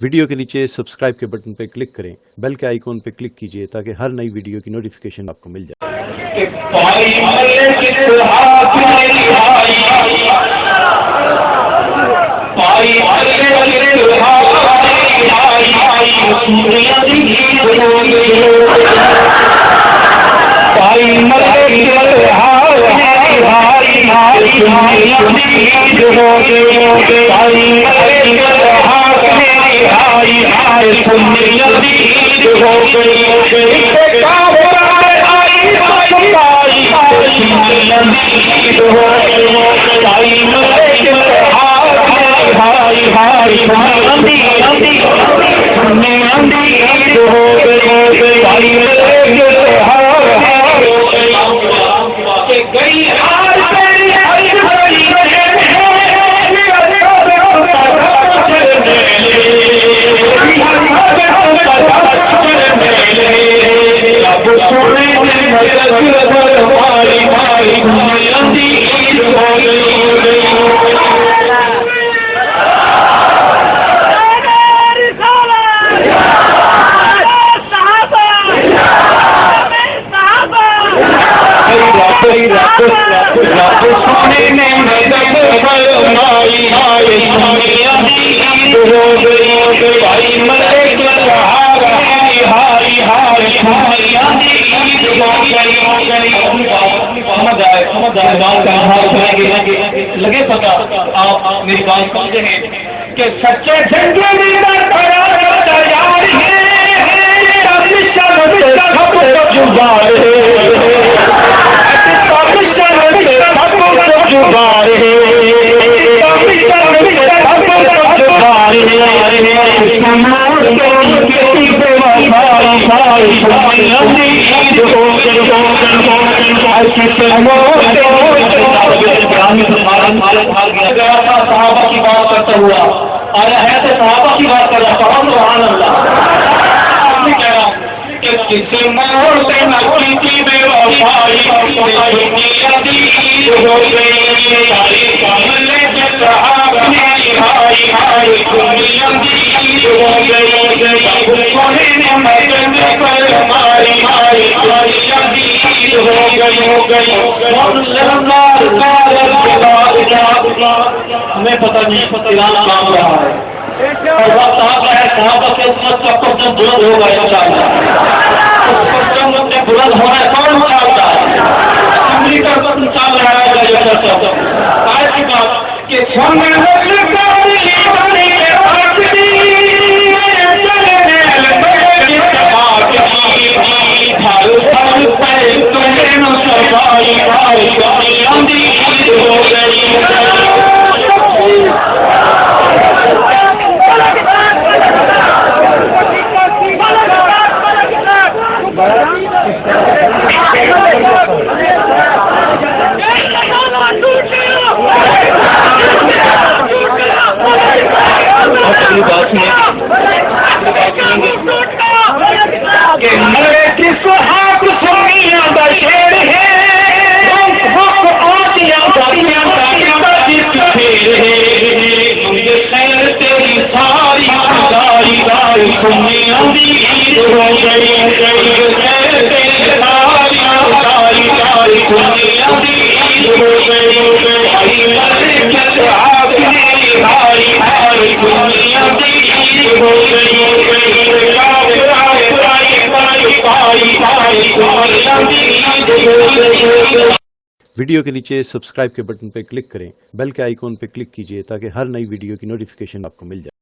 Video کے نیچے subscribe کے بٹن پہ کلک کریں، بیل کے آئیکن پہ کلک کیجئے تاکہ ہر نئی ویڈیو کی نوٹیفیکیشن آپ کو مل جائے۔ لگے پتا آپ میری بات سمجھیں گے کہ سچے جنگی لیڈر تیار ہیں، صحابہ کی بات کرتا ہوا آیا ہے تو صحابہ کی بات کر رہا ہوں، سبحان اللہ۔ کہہ رہا ہوں کہ کسی موڑ سے نکی کی بے وفائی ہو گئی، سامنے کے صحابہ ہائی ہائی دنیا ہو گئی، کوئی نے مرنے پر ہماری ہمیں پتہ نہیں ایران کام رہا ہے اور وقت آ گیا ہے صحابہ کے امت کا قدم بلند ہوگا انشاءاللہ۔ اس قدم سے بلند ہونا ہے کون چاہتا ہے؟ امریکہ قدم چال رہا ہے یہ چرچا آج کی بات کہ کس ہاتھ سوئیاں بشیر ہے تیری ساری ویڈیو کے نیچے سبسکرائب کے بٹن پہ کلک کریں، بیل کے آئیکن پہ کلک کیجئے تاکہ ہر نئی ویڈیو کی نوٹیفیکیشن آپ کو مل جائے۔